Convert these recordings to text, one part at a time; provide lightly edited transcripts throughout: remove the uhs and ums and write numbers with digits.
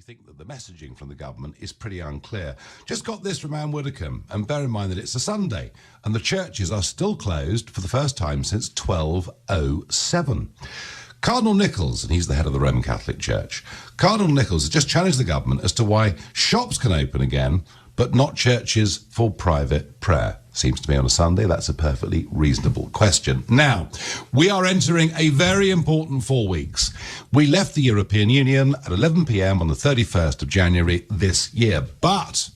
think that the messaging from the government is pretty unclear. Just got this from Anne Widdecombe, and bear in mind that it's a Sunday, and the churches are still closed for the first time since 1207. Cardinal Nichols, and he's the head of the Roman Catholic Church, Cardinal Nichols has just challenged the government as to why shops can open again, but not churches for private prayer. Seems to me on a Sunday that's a perfectly reasonable question. Now, we are entering a very important 4 weeks. We left the European Union at 11 p.m. on the 31st of January this year, but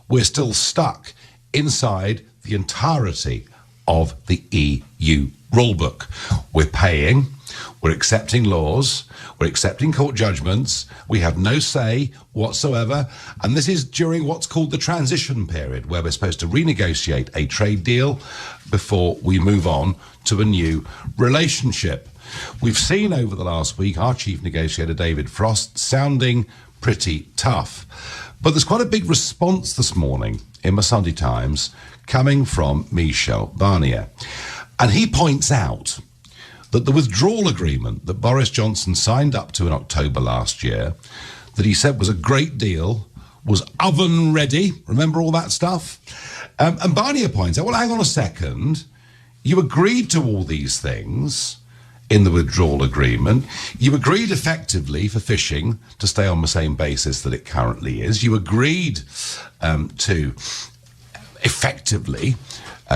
we're still stuck inside the entirety of the EU rulebook. We're paying, we're accepting laws, we're accepting court judgments, we have no say whatsoever, and this is during what's called the transition period, where we're supposed to renegotiate a trade deal before we move on to a new relationship. We've seen over the last week our chief negotiator, David Frost, sounding pretty tough. But there's quite a big response this morning in my Sunday Times coming from Michel Barnier. And he points out that the withdrawal agreement that Boris Johnson signed up to in October last year, that he said was a great deal, was oven ready. Remember all that stuff? And Barnier points out, well, hang on a second. You agreed to all these things in the withdrawal agreement. You agreed effectively for fishing to stay on the same basis that it currently is. You agreed to effectively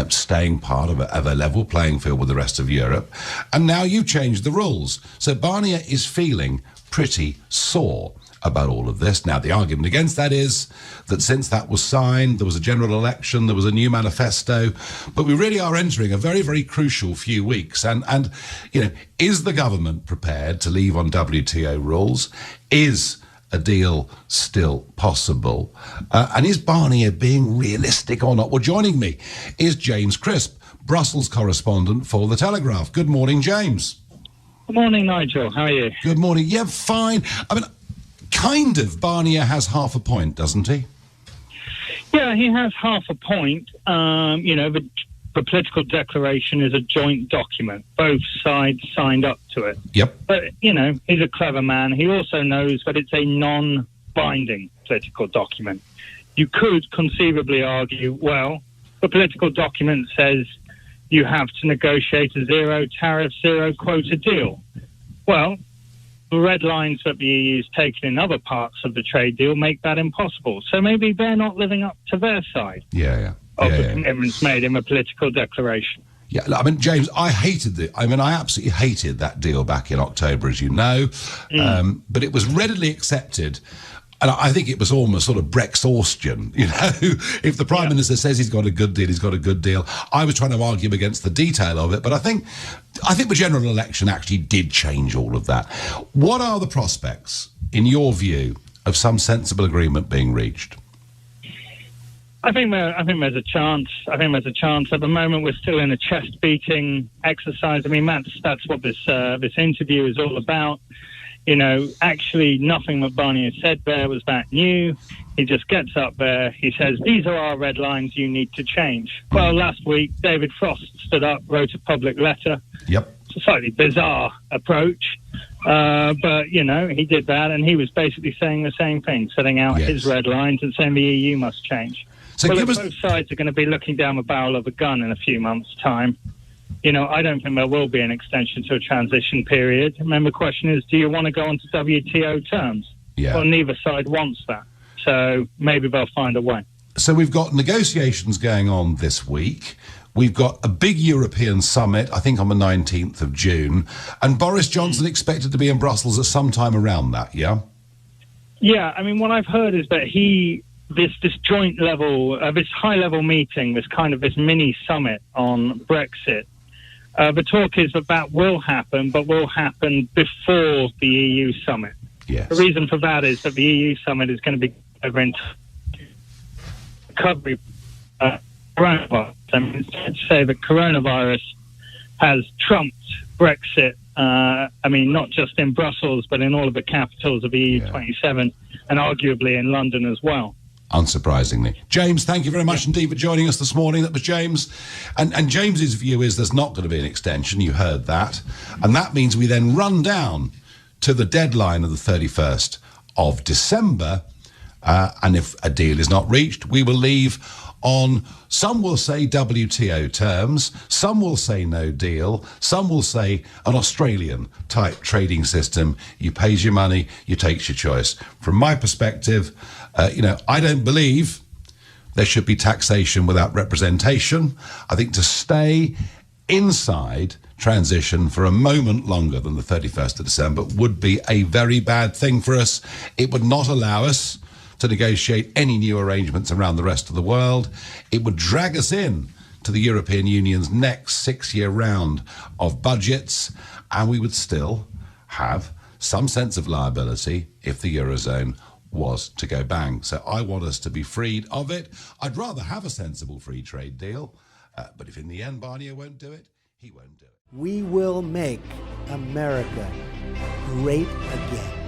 staying part of a level playing field with the rest of Europe. And now you've changed the rules. So Barnier is feeling pretty sore about all of this. Now, the argument against that is that since that was signed, there was a general election, there was a new manifesto, but we really are entering a very, very crucial few weeks. And you know, is the government prepared to leave on WTO rules? Is a deal still possible? And is Barnier being realistic or not? Well, joining me is James Crisp, Brussels correspondent for The Telegraph. Good morning, James. Good morning, Nigel. How are you? Good morning. Yeah, fine. I mean, kind of, Barnier has half a point, doesn't he? Yeah, he has half a point. The political declaration is a joint document. Both sides signed up to it. Yep. But, he's a clever man. He also knows that it's a non-binding political document. You could conceivably argue, well, the political document says you have to negotiate a zero tariff, zero quota deal. Well, the red lines that the EU's taken in other parts of the trade deal make that impossible. So maybe they're not living up to their side. Of the commitments made in the political declaration. Yeah, I mean, James, I absolutely hated that deal back in October, as you know, but it was readily accepted. And I think it was almost sort of Brexhaustion, if the Prime Minister says he's got a good deal, he's got a good deal. I was trying to argue against the detail of it, but I think the general election actually did change all of that. What are the prospects, in your view, of some sensible agreement being reached? I think there's a chance. At the moment, we're still in a chest-beating exercise. I mean, that's what this interview is all about. Actually, nothing that Barnier said there was that new. He just gets up there. He says, "These are our red lines. You need to change." Well, last week, David Frost stood up, wrote a public letter. Yep. It's a slightly bizarre approach, but he did that, and he was basically saying the same thing, setting out his red lines and saying the EU must change. So both sides are going to be looking down the barrel of a gun in a few months' time. I don't think there will be an extension to a transition period. And then the question is, do you want to go on to WTO terms? Yeah. Well, neither side wants that. So maybe they'll find a way. So we've got negotiations going on this week. We've got a big European summit, I think on the 19th of June. And Boris Johnson expected to be in Brussels at some time around that, yeah? Yeah, I mean, what I've heard is that this joint level, this high-level meeting, this mini summit on Brexit, the talk is that will happen, but will happen before the EU summit. Yes. The reason for that is that the EU summit is going to be covering recovery coronavirus. I mean, to say that coronavirus has trumped Brexit, not just in Brussels, but in all of the capitals of the EU 27, and arguably in London as well. Unsurprisingly. James, thank you very much indeed for joining us this morning. That was James. And James's view is there's not going to be an extension. You heard that. And that means we then run down to the deadline of the 31st of December. And if a deal is not reached, we will leave on, some will say WTO terms, some will say no deal, some will say an Australian type trading system. You pays your money, you takes your choice. From my perspective, I don't believe there should be taxation without representation. I think to stay inside transition for a moment longer than the 31st of December would be a very bad thing for us. It would not allow us to negotiate any new arrangements around the rest of the world. It would drag us in to the European Union's next 6-year round of budgets, and we would still have some sense of liability if the Eurozone was to go bang. So I want us to be freed of it. I'd rather have a sensible free trade deal, but if in the end Barnier won't do it, he won't do it. We will make America great again.